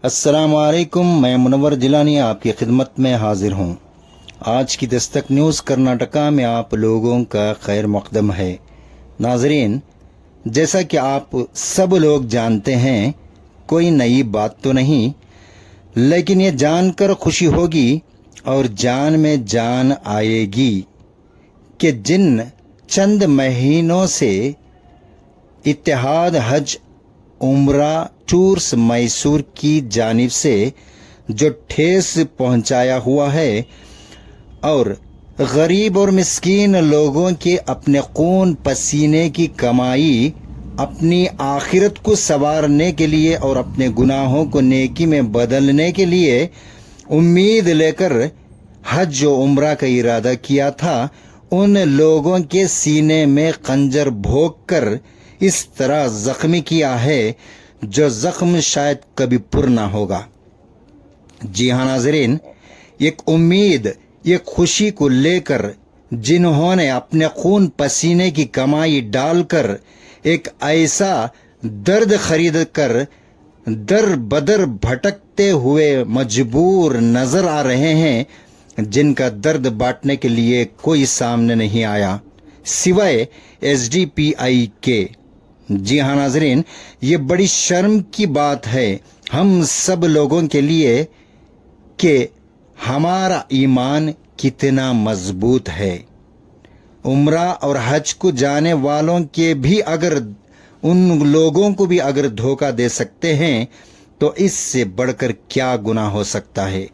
अस्सलाम वालेकुम, मैं मुनव्वर जिलानी आपकी खिदमत में हाजिर हूँ। आज की दस्तक न्यूज़ कर्नाटका में आप लोगों का खैर मकदम है। नाजरीन, जैसा कि आप सब लोग जानते हैं, कोई नई बात तो नहीं, लेकिन ये जानकर खुशी होगी और जान में जान आएगी कि जिन चंद महीनों से इत्तेहाद हज उम्रा टूर्स मैसूर की जानिब से जो ठेस पहुंचाया हुआ है और गरीब और मिस्कीन लोगों के अपने खून पसीने की कमाई अपनी आखिरत को संवारने के लिए और अपने गुनाहों को नेकी में बदलने के लिए उम्मीद लेकर हज और उम्रा का इरादा किया था, उन लोगों के सीने में खंजर भोंक कर इस तरह जख्मी किया है जो जख्म शायद कभी पुर ना होगा। जी हाँ नाजरीन, एक उम्मीद, एक खुशी को लेकर जिन्होंने अपने खून पसीने की कमाई डालकर एक ऐसा दर्द खरीद कर दर बदर भटकते हुए मजबूर नजर आ रहे हैं, जिनका दर्द बांटने के लिए कोई सामने नहीं आया सिवाय एसडीपीआई के। जी हाँ नाजरीन, ये बड़ी शर्म की बात है हम सब लोगों के लिए कि हमारा ईमान कितना मजबूत है। उम्रा और हज को जाने वालों के भी अगर उन लोगों को भी अगर धोखा दे सकते हैं तो इससे बढ़कर क्या गुनाह हो सकता है।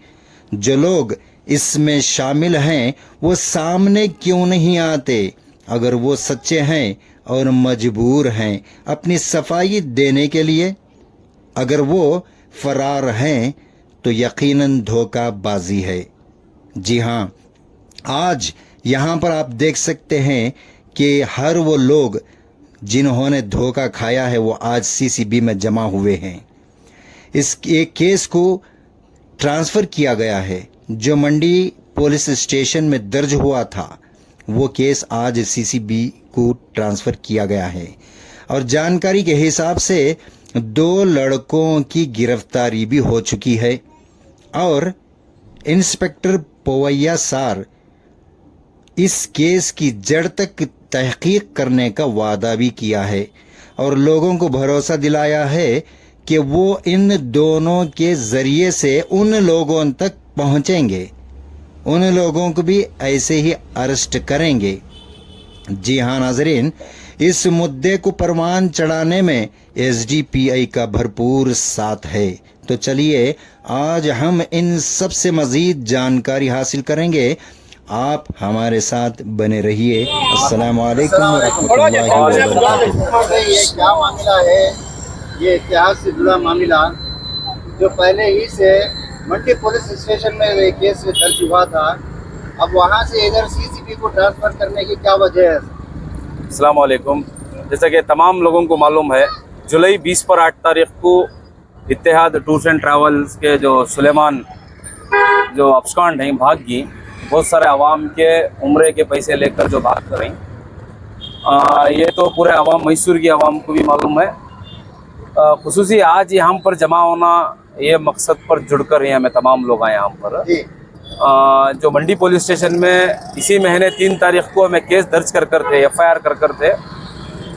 जो लोग इसमें शामिल हैं वो सामने क्यों नहीं आते? अगर वो सच्चे हैं और मजबूर हैं अपनी सफाई देने के लिए, अगर वो फरार हैं तो यकीनन धोखाबाजी है। जी हाँ, आज यहाँ पर आप देख सकते हैं कि हर वो लोग जिन्होंने धोखा खाया है वो आज सीसीबी में जमा हुए हैं। इस एक केस को ट्रांसफ़र किया गया है जो मंडी पुलिस स्टेशन में दर्ज हुआ था, वो केस आज सीसीबी को ट्रांसफ़र किया गया है और जानकारी के हिसाब से 2 लड़कों की गिरफ्तारी भी हो चुकी है और इंस्पेक्टर पोवैया सार इस केस की जड़ तक तहकीक करने का वादा भी किया है और लोगों को भरोसा दिलाया है कि वो इन दोनों के ज़रिए से उन लोगों तक पहुंचेंगे, उन लोगों को भी ऐसे ही अरेस्ट करेंगे। जी हाँ नाजरीन, इस मुद्दे को परवान चढ़ाने में एसडीपीआई का भरपूर साथ है। तो चलिए आज हम इन सब से मज़ीद जानकारी हासिल करेंगे। आप हमारे साथ बने रहिए। अस्सलाम वालेकुम रहमतुल्लाहि व बरकातुहू। ये क्या मामला है? ये इतिहास से जुड़ा मामला जो पहले ही से मंडी पुलिस स्टेशन में ये केस दर्ज हुआ था, अब वहाँ से इधर सीसीबी को ट्रांसफ़र करने की क्या वजह है? अस्सलाम वालेकुम। जैसा कि तमाम लोगों को मालूम है, जुलाई 20 पर 8 तारीख को इत्तेहाद टूर्स एंड ट्रैवल्स के जो सुलेमान जो अब्सकॉन्ड हैं, भाग गई। बहुत सारे अवाम के उम्रे के पैसे लेकर जो भाग कर रही, ये तो पूरे अवाम मैसूर की अवाम को भी मालूम है। खुसूसी आज यहाँ पर जमा होना ये मकसद पर जुड़कर ही हमें तमाम लोग आए यहाँ पर। जो मंडी पुलिस स्टेशन में इसी महीने 3 तारीख को हमें केस दर्ज कर थे, एफआईआर कर थे,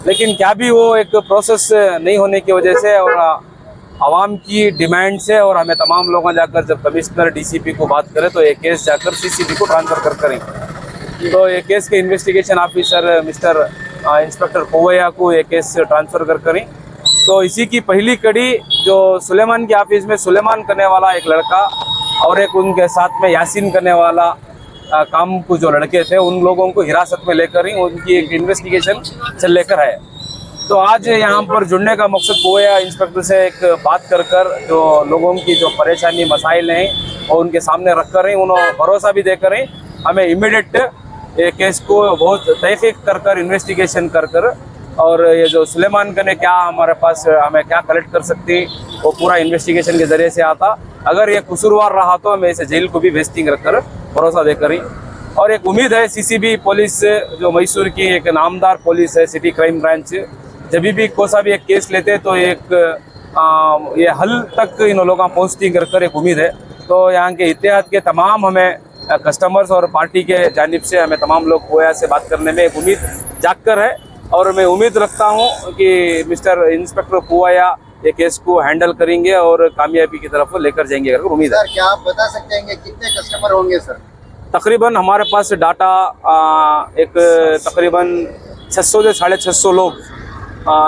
लेकिन क्या भी वो एक प्रोसेस नहीं होने की वजह से और आवाम की डिमांड से और हमें तमाम लोगों जाकर जब कमिश्नर डीसीपी को बात करें तो ये केस जाकर सीसीबी को ट्रांसफ़र करें। तो ये केस के इन्वेस्टिगेशन ऑफिसर मिस्टर इंस्पेक्टर पोवैया को ये केस ट्रांसफ़र करें। तो इसी की पहली कड़ी जो सुलेमान के ऑफिस में सुलेमान करने वाला एक लड़का और एक उनके साथ में यासीन करने वाला काम को जो लड़के थे, उन लोगों को हिरासत में लेकर ही उनकी एक इन्वेस्टिगेशन चल लेकर आए। तो आज यहाँ पर जुड़ने का मकसद पोवैया इंस्पेक्टर से एक बात कर जो लोगों की जो परेशानी मसाइल हैं और उनके सामने रख कर उन्होंने भरोसा भी देकर हमें इमीडिएट ये केस को बहुत तहकीक कर इन्वेस्टिगेशन कर और ये जो सुलेमान ने क्या हमारे पास हमें क्या कलेक्ट कर सकती वो पूरा इन्वेस्टिगेशन के ज़रिए से आता। अगर ये कसूरवार रहा तो हमें इसे जेल को भी भेजती रखकर भरोसा देकर ही। और एक उम्मीद है सीसीबी पुलिस जो मैसूर की एक नामदार पुलिस है, सिटी क्राइम ब्रांच, जब भी कोई सा भी एक केस लेते तो एक ये हल तक इन लोगों का पहुँचती कर एक उम्मीद है। तो यहाँ के इत्तेहाद के तमाम हमें कस्टमर्स और पार्टी के जानिब से हमें तमाम लोग पोया से बात करने में एक उम्मीद जाग कर है, और मैं उम्मीद रखता हूँ कि मिस्टर इंस्पेक्टर पुआया ये केस को हैंडल करेंगे और कामयाबी की तरफ लेकर जाएंगे, अगर उम्मीद है। सर क्या आप बता सकते हैं कि कितने कस्टमर होंगे सर? तकरीबन हमारे पास डाटा एक तकरीबन 600 से 650 लोग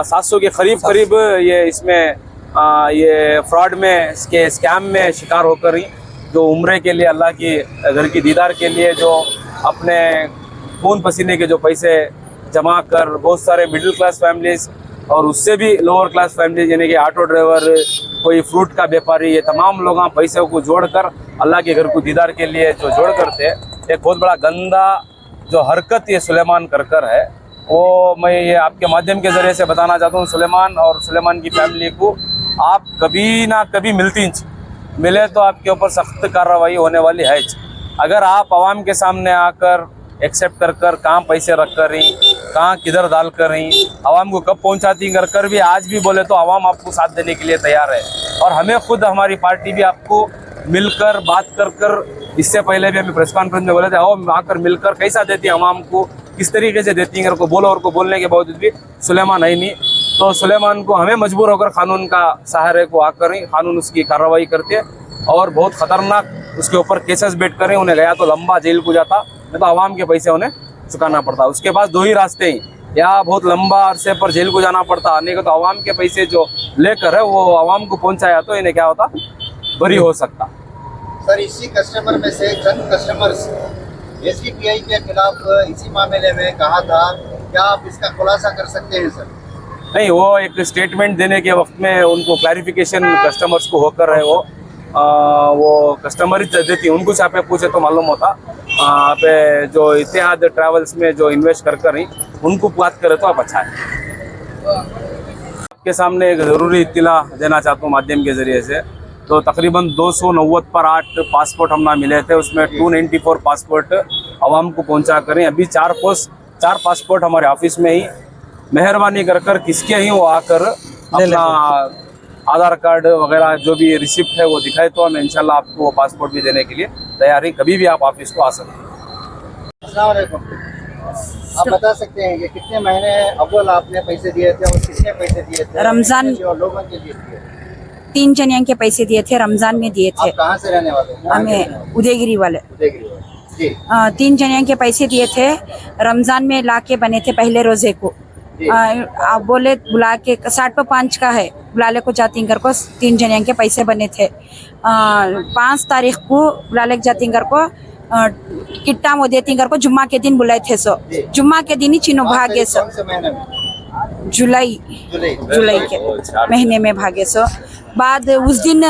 700 के करीब ये इसमें ये फ्रॉड में स्कैम में शिकार होकर ही जो उम्रे के लिए अल्लाह की घर की दीदार के लिए जो अपने खून पसीने के जो पैसे जमा कर बहुत सारे मिडिल क्लास फैमिलीज और उससे भी लोअर क्लास फैमिलीज यानी कि ऑटो ड्राइवर, कोई फ्रूट का व्यापारी, ये तमाम लोग पैसों को जोड़कर अल्लाह के घर को दीदार के लिए जो जोड़ करते एक बहुत बड़ा गंदा जो हरकत ये सुलेमान कर है, वो मैं ये आपके माध्यम के ज़रिए से बताना चाहता हूँ। सुलेमान और सुलेमान की फैमिली को आप कभी ना कभी मिले तो आपके ऊपर सख्त कार्रवाई होने वाली है। अगर आप आवाम के सामने आकर एक्सेप्ट कर कहाँ पैसे रख कर रही, कहाँ किधर डाल कर रही, आवाम को कब पहुँचाती कर भी आज भी बोले तो आवाम आपको साथ देने के लिए तैयार है। और हमें खुद हमारी पार्टी भी आपको मिलकर बात कर इससे पहले भी हमें प्रेस कॉन्फ्रेंस में बोले थे, आओ आकर मिलकर कैसा देती है आवाम को, किस तरीके से देती है को बोलो, और को बोलने के बावजूद भी सुलेमान है नहीं। तो सुलेमान को हमें मजबूर होकर कानून का सहारे को आकर ही कानून उसकी कार्रवाई करते और बहुत ख़तरनाक उसके ऊपर केसेस बैठ करें। उन्हें गया तो लंबा जेल को जाता, नहीं तो आवाम के पैसे उन्हें चुकाना पड़ता। उसके पास दो ही रास्ते हैं, या बहुत लंबा अरसे पर जेल को जाना पड़ता, आने को तो आवाम के पैसे जो लेकर है वो आवाम को पहुंचाया तो इन्हें क्या होता, बरी हो सकता। सर इसी कस्टमर में से चंद कस्टमर्स एसडीपीआई के खिलाफ इसी मामले में कहा था, क्या आप इसका खुलासा कर सकते हैं सर? नहीं, वो एक स्टेटमेंट देने के वक्त में उनको क्लैरिफिकेशन कस्टमर्स को होकर है वो कस्टमर ही देती, उनको से आप पूछे तो मालूम होता। आप जो इत्तेहाद ट्रैवल्स में जो इन्वेस्ट कर रही उनको बात करें तो आप अच्छा है। आपके सामने एक ज़रूरी इत्तिला देना चाहता हूँ माध्यम के ज़रिए से। तो तकरीबन 290 पर 8 पासपोर्ट हमने मिले थे, उसमें 294 पासपोर्ट आवाम को पहुंचा करें। अभी 4 पासपोर्ट हमारे ऑफिस में ही मेहरबानी कर किसके ही वो आकर अपना आधार कार्ड वगैरह जो भी रिसिप्ट है वो दिखाए तो हम इंशाल्लाह आपको वो पासपोर्ट भी देने के लिए तैयार हैं। कभी भी आप ऑफिस को आ सकते हैं। अस्सलाम वालेकुम। आप बता सकते हैं कि कितने महीने अव्वल आपने पैसे दिए थे और कितने पैसे दिए थे रमजान जो लोगों के लिए दिए? 3 जनिया के पैसे दिए थे, रमजान में दिए थे। आप कहाँ से रहने वाले हैं? हमें उदयगिरी वाले उदयगिरी वाले। जी 3 जनिया के पैसे दिए थे, रमजान में लाके बने थे पहले रोजे को। आप बोले बुला के 60 पे 5 का है, बुलाले को जातिंगर को 3 जनिया के पैसे बने थे। 5 तारीख को बुलाले जातिंगर को किट्टा मो देतिंगर को जुम्मा के दिन बुलाए थे। सो जुम्मा के दिन ही चीनो भागे सो, कौन से महीने में? जुलाई के महीने में भागे। सो बाद उस दिन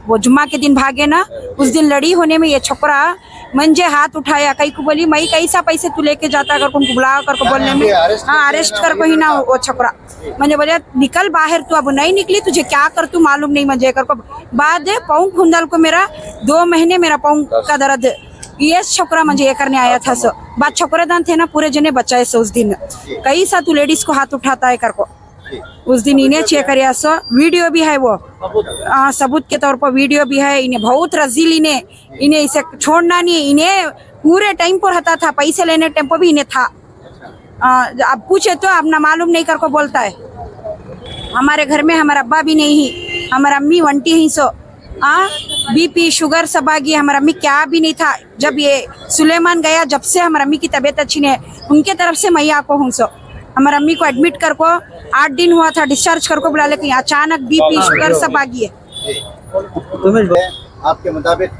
वो जुम्मा के दिन भागे ना, उस दिन लड़ी होने में ये छोकरा मंजे हाथ उठाया, कई को बोली मई कैसा पैसे तू लेके जाता कर उनको बुला कर को बोलने में, हाँ अरेस्ट कर को ही ना वो छोकरा। मैंने बोले निकल बाहर, तू अब नहीं निकली, तुझे क्या कर तू मालूम नहीं मंजे कर को। बाद पाँव खुंदल को मेरा 2 महीने मेरा पाँव का दर्द, ये छोकरा मुझे ये करने आया था। सो बात छोकरे दान थे ना, पूरे जने बचाए सो उस दिन कई सा तू लेडीज को हाथ उठाता है कर को। उस दिन इन्हें चेक कर सो वीडियो भी है, वो सबूत के तौर पर वीडियो भी है। इन्हें बहुत रजील, इन्हें इसे छोड़ना नहीं, इन्हें पूरे टाइम पर हता था, पैसे लेने टाइम पर भी इन्हें था। अब पूछे तो अपना मालूम नहीं कर को बोलता है। हमारे घर में हमारा अब्बा भी नहीं ही, हमारा अम्मी वंटी ही। सो बीपी शुगर सब आ गई, हमारा अम्मी क्या भी नहीं था। जब ये सुलेमान गया, जब से हमारा अम्मी की तबीयत अच्छी नहीं है, उनके तरफ से मैया को हूँ। सो हमारा अम्मी को एडमिट कर को 8 दिन हुआ था, डिस्चार्ज कर को बुला, लेकिन अचानक बीपी शुगर सब आ गई है। आपके मुताबिक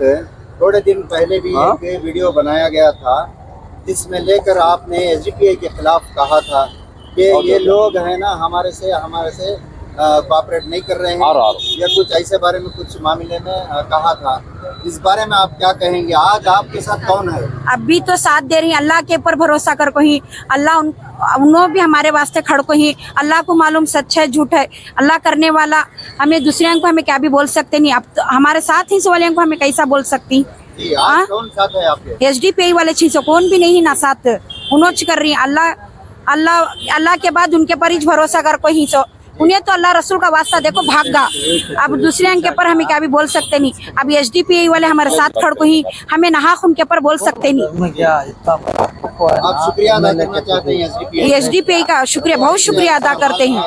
थोड़े दिन पहले भी एक वीडियो बनाया गया था जिसमें लेकर आपने एसडीपीआई के खिलाफ कहा था कि ये लोग हैं ना हमारे से कोऑपरेट नहीं कर रहे हैं या कुछ ऐसे बारे में कुछ मामले में कहा था। इस बारे में आप क्या कहेंगे? आज आपके साथ कौन है? अभी तो साथ दे रही, अल्लाह के ऊपर भरोसा कर को ही, अल्लाह उन्होंने भी हमारे वास्ते खड़ को ही। अल्लाह को मालूम सच है झूठ है, अल्लाह करने वाला। हमें दूसरे को हमें क्या भी बोल सकते नहीं, अब तो हमारे साथ ही वाले को हमें कैसा बोल सकती। कौन साथ है आपके? एसडीपीआई वाले चीज कौन भी नहीं ना साथ, उन्होंने कर रही। अल्लाह के बाद उनके पर ही भरोसा कर को ही। सो उन्हें तो अल्लाह रसूल का वास्ता देखो भागा। अब दूसरे के ऊपर हमें क्या भी बोल सकते नहीं। अब एसडीपीआई वाले हमारे साथ खड़ को ही हमें नाहक उनके ऊपर बोल सकते नहीं। आप शुक्रिया अदा करना चाहते हैं एसडीपीआई का शुक्रिया, बहुत शुक्रिया अदा करते हैं।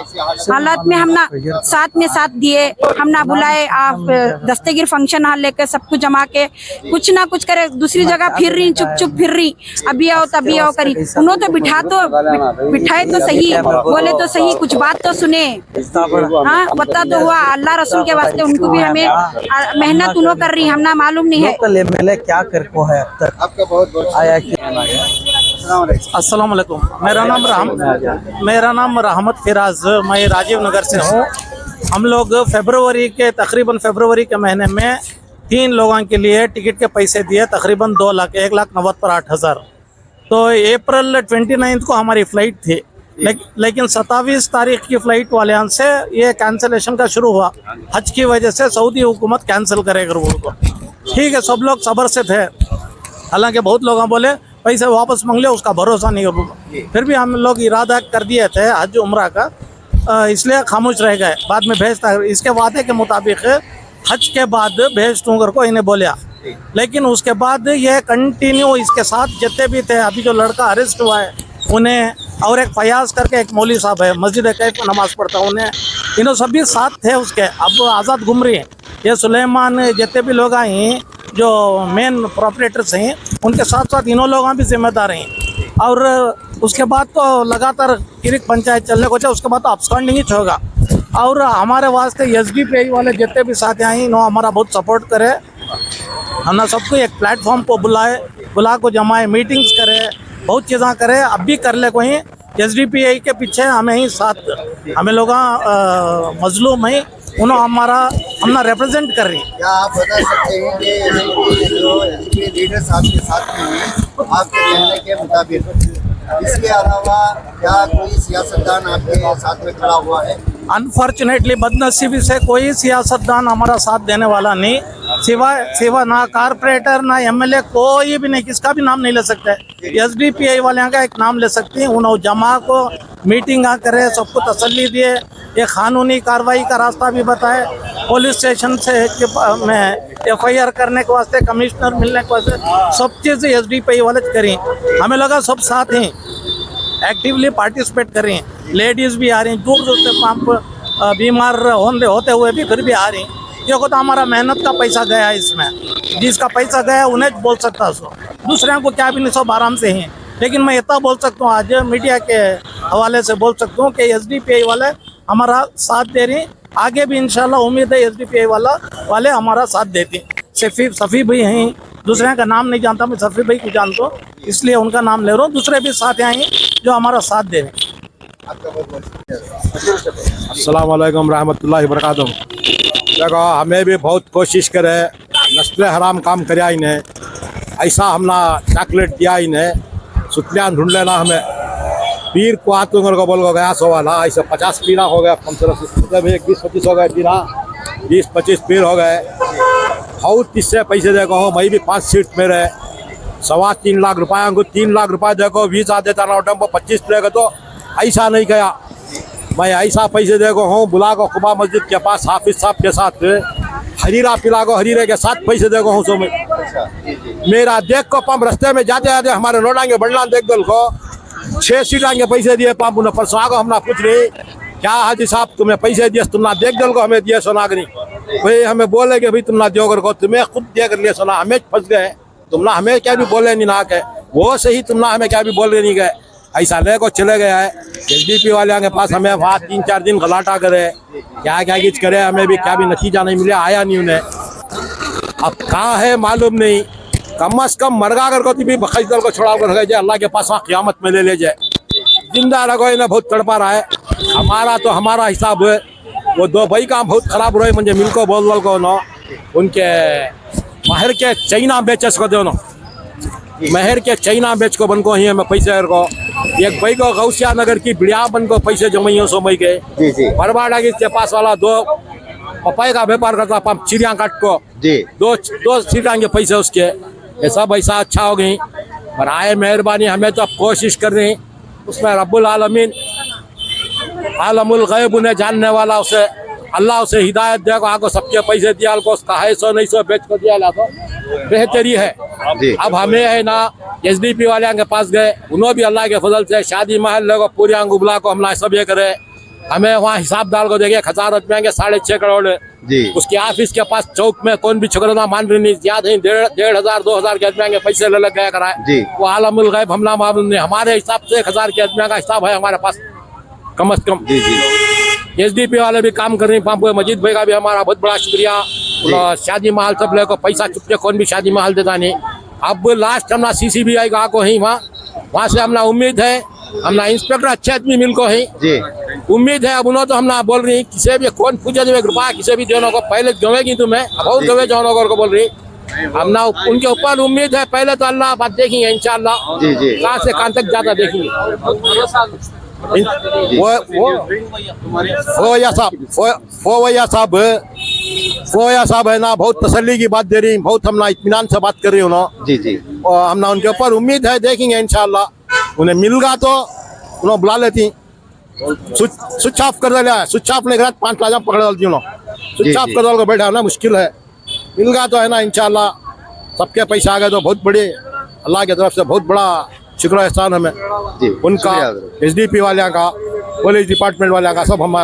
हालात में हम ना साथ दिए, हम ना बुलाए, आप दस्तगीर फंक्शन हॉल लेकर सब कुछ जमा के कुछ ना कुछ करे, दूसरी जगह फिर रही, चुप फिर रही, अभी आओ तभी आओ करी। उन्होंने तो बिठाए तो सही, बोले तो सही, कुछ बात तो सुने। हाँ, बता तो हुआ अल्लाह रसूल के वास्ते, उनको भी हमें मेहनत उन्होंने कर रही, हम ना मालूम नहीं है। एमएलए क्या कर को है अब तक आपका बहुत बहुत आया कि अस्सलाम वालेकुम। मेरा नाम रहमत फिराज, मैं राजीव नगर से हूँ। हम लोग तकरीबन फरवरी के महीने में 3 लोगों के लिए टिकट के पैसे दिए, तकरीबन 2 लाख 1,90,000 पर 8,000। तो अप्रैल 29 को हमारी फ़्लाइट थी, लेकिन 27 तारीख की फ़्लाइट वाले से ये कैंसिलेशन का शुरू हुआ। हज की वजह से सऊदी हुकूमत कैंसिल करेगा उनको। ठीक है, सब लोग सब्र से थे। हालांकि बहुत लोग बोले पैसे वापस मांग लिया, उसका भरोसा नहीं है। फिर भी हम लोग इरादा कर दिए थे हज उम्रा का, इसलिए खामोश रह गए। बाद में भेजता, इसके वादे के मुताबिक हज के बाद भेज दूंगा को इन्हें बोलिया। लेकिन उसके बाद ये कंटिन्यू इसके साथ जितने भी थे, अभी जो लड़का अरेस्ट हुआ है उन्हें, और एक फयाज करके एक मौली साहब है, मस्जिद कैफ में नमाज पढ़ता है, उन्हें, इन्हों सभी साथ थे उसके। अब आज़ाद घूम रही है। ये सुलेमान जितने भी लोग हैं जो मेन प्रोपरेटर्स हैं, उनके साथ साथ इन्हों लोग भी जिम्मेदार हैं। और उसके बाद तो लगातार किरिक पंचायत चलने को चाहिए, उसके बाद तो अपस्टैंडिंग ही होगा। और हमारे वास्ते एसडीपीआई वाले जितने भी साथी हैं, इन्होंने हमारा बहुत सपोर्ट करे। हमने सबको एक प्लेटफॉर्म को बुला को जमाए, मीटिंग्स करे, बहुत चीज़ें करे। अब भी कर ले कोई एसडीपीआई के पीछे हमें ही साथ, हमें लोग मजलूम हैं, उन्होंने हमने रिप्रेजेंट कर रही। क्या आप बता सकते हैं कि जो लीडर्स आपके साथ में हैं, आपके कहने के मुताबिक इसके अलावा क्या कोई सियासतदान आपके साथ में खड़ा हुआ है? अनफॉर्चुनेटली, बदनसीबी से कोई सियासतदान हमारा साथ देने वाला नहीं, सिवा ना कारपोरेटर ना एमएलए, कोई भी नहीं, किसका भी नाम नहीं ले सकते। एसडीपीआई वाले का एक नाम ले सकते हैं। उन्होंने जमा को मीटिंग करे, सबको तसल्ली दिए, ये कानूनी कार्रवाई का रास्ता भी बताए, पुलिस स्टेशन से में एफआईआर करने के वास्ते, कमिश्नर मिलने के वास्ते, सब चीज़ एसडीपीआई वाले करें। हमें लगा सब साथ हैं, एक्टिवली पार्टिसिपेट कर रही हैं। लेडीज़ भी आ रही हैं, दूर से पंप बीमार होते हुए भी फिर भी आ रही हैं। देखो तो हमारा मेहनत का पैसा गया है इसमें, जिसका पैसा गया उन्हें बोल सकता है, सो दूसरे को क्या भी नहीं, सब आराम से हैं। लेकिन मैं इतना बोल सकता हूँ, आज मीडिया के हवाले से बोल सकता हूँ कि एसडीपीआई वाले हमारा साथ दे रही। आगे भी इंशाल्लाह उम्मीद है एसडीपीआई वाले हमारा साथ देते हैं। सफ़ी भाई हैं, दूसरे का नाम नहीं जानता, मैं सफ़ी भाई को जानता हूँ, इसलिए उनका नाम ले रहा हूँ। दूसरे भी साथ आए जो हमारा साथ दे रहे हैं। अस्सलाम वालेकुम रहमतुल्लाहि वबरकातुहू। देखो, हमें भी बहुत कोशिश करे, नस्ल हराम काम कराया इन्हें, ऐसा हमना चॉकलेट दिया इन्हें, सुतलियान ढूंढ लेना हमें। पीर को आतुंगर को बोल गया 100 वाला, ऐसे 50 पीरा हो गया, कम से कम 20-25 हो गए पीरा, 20-25 पीर हो गए। और इससे पैसे देखो, मैं भी 5 सीट में रहे, 3.25 लाख रुपया को 3 लाख रुपया देखो, वीज़ा देता ना टेम्पो 25 लेगा, तो ऐसा नहीं गया। मैं ऐसा पैसे देखो हूँ, बुला को कुबा मस्जिद के पास हाफिज साहब के साथ हरीरा पिला को, हरीरे के साथ पैसे देखो हूँ। सो मेरा देख को पंप रास्ते में जाते जाते हमारे नोटांगे बढ़ना देख दल को 6 सीटांगे पैसे दिए पंप उन्हें, परसों आगो हमने पूछ रही क्या हाजी साहब तुम्हें पैसे दिए, तुमने देख दल को हमें दिए सोनागरी। भाई हमें बोले कि भाई तुमने दियो को, तुम्हें खुद दे कर लिए सोना, हमें फंस गए, तुमने हमें क्या भी बोले नहीं ना के, वो सही तुमने हमें क्या भी बोले नहीं गए, ऐसा ले को चले गया है। एसडीपी वाले के पास हमें वहाँ 3-4 दिन गलाटा करे, क्या क्या कुछ करे, हमें भी क्या भी नतीजा नहीं मिला, आया नहीं उन्हें। अब कहाँ है मालूम नहीं, कम से कम मरगा कर को भी बखश दल को छोड़ा कर रखे जाए, अल्लाह के पास वहाँ क़यामत में ले जाए। जिंदा रखो इन्हें बहुत तड़पा रहा है। हमारा तो हमारा हिसाब है, वो 2 भाई काम बहुत खराब रहे, मुझे मिलको बोल दल को नो, उनके बाहर के चाइना बेचस को दो, महर के चाइना बेच को बन को ही हमें पैसे को, एक भाई को गौसिया नगर की बिड़िया बन को पैसे जमाइयों सो मई के, बरबाड़ा के पास वाला 2 पपाई का व्यापार करता, पंप चिड़िया काट को दो सीटा के पैसे उसके, ये सब ऐसा अच्छा हो गई। पर आए मेहरबानी, हमें तो अब कोशिश कर रही, उसमें रब्बुल आलमीन आलमुल गैब उन्हें जानने वाला, उसे अल्लाह उसे हिदायत देगा, आगे सबके पैसे दिया को उसका है 100 नहीं 100 बेच कर दिया ला तो बेहतरी है। जी। अब हमें है ना SDP वाले के पास गए, उन्होंने भी अल्लाह के फजल से शादी महल लोगों पूरी अंगुबला को हमला सब ये करे, हमें वहाँ हिसाबदार को देखे खजानत में 6.5 करोड़। जी। उसके ऑफिस के पास चौक में कौन भी छोकरा मान रही नहीं, याद नहीं 1,500 2,000 के आदमी के पैसे ले लग गया कराए। जी। वो आलमुल गैब हमला मालूम नहीं, हमारे हिसाब से 1,000 के आदमी का हिसाब है हमारे पास कम से कम। जी जी। SDP वाले भी काम कर रहे हैं, पाम्पू मजीद भाई का भी हमारा बहुत बड़ा शुक्रिया। और शादी महल सब लोगों को पैसा चुपके कौन भी शादी महल देता नहीं। अब लास्ट हमारा CCBI का को ही वहाँ से हमारा उम्मीद है, हमारा इंस्पेक्टर अच्छे आदमी मिल को ही जी। उम्मीद है। अब उन्होंने तो हम बोल रही किसी भी कौन पूछे देवे रुपया किसी भी देने को पहले गवेगी तुम्हें बहुत गवे जानो को बोल रही हम ना उनके ऊपर उम्मीद है। पहले तो अल्लाह बात देखेंगे इंशाल्लाह, जी जी। कहाँ से कहाँ तक ज्यादा देखेंगे। फोया साहब है ना बहुत तसल्ली की बात दे रही, बहुत हम ना इत्मीनान से बात कर रही उन्होंने। जी जी। और हम ना उनके ऊपर उम्मीद है, देखेंगे इंशाल्लाह। उन्हें मिलगा तो उन्होंने बुला लेती, स्विच ऑफ कर दिया, स्विच ऑफ नहीं करा 5 लाख पकड़ डालती उन्होंने, स्विच ऑफ कर डाल बैठा ना मुश्किल है। मिलगा तो है ना इंशाल्लाह, सबके पैसे आ गए तो बहुत बड़े अल्लाह की तरफ से बहुत बड़ा शुक्र एहसान हमें जी। उनका, SDP वाले का, पुलिस डिपार्टमेंट वाले का, सब हम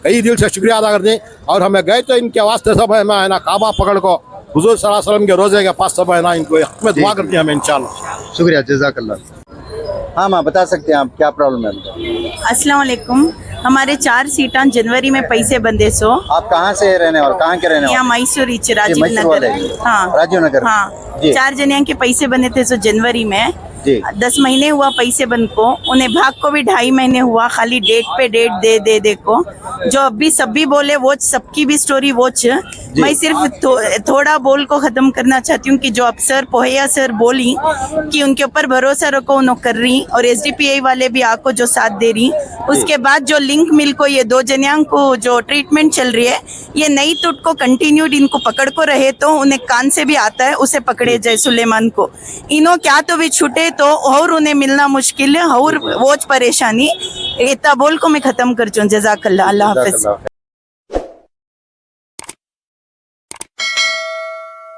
कई दिल से शुक्रिया अदा करते हैं। और हमें गए तो इनके वास्ते सब है ना काबा पकड़ को हुजूर सल्लल्लाहु अलैहि वसल्लम के रोजे के पास सब है ना इनको में दुआ करते हैं हमें इंशाल्लाह। शुक्रिया, जज़ाकल्लाह। हाँ माँ, बता सकते हैं आप क्या प्रॉब्लम है? अस्सलाम वालेकुम। हमारे 4 सीटा जनवरी में पैसे बंदे सो। आप कहाँ से रहने वाले, कहाँ के रहने यहाँ वाले? मैसूर राजीव नगर। हाँ राजीव नगर। हाँ। जी। 4 जने के पैसे बने थे सो जनवरी में। जी। 10 महीने हुआ पैसे बंद को, उन्हें भाग को भी 2.5 महीने हुआ, खाली डेट पे डेट दे को। जो अभी सब भी बोले वो सबकी भी स्टोरी वोच। मैं सिर्फ थोड़ा बोल को खत्म करना चाहती हूँ कि जो अफसर पोहैया सर बोली कि उनके ऊपर भरोसा रखो, उन्होंने कर रही, और SDPI वाले भी आको जो साथ दे रही। उसके बाद जो लिंक मिल को ये 2 जनियां को जो ट्रीटमेंट चल रही है, ये नई टूट को कंटिन्यूड इनको पकड़ को रहे तो उन्हें कान से भी आता है, उसे पकड़े जाए सुलेमान को। इन्हों क्या तो भी छूटे तो और उन्हें मिलना मुश्किल है और वो परेशानी। इतना बोल को मैं खत्म कर चुन। जज़ाकल्लाह, अल्लाह हाफ़िज़।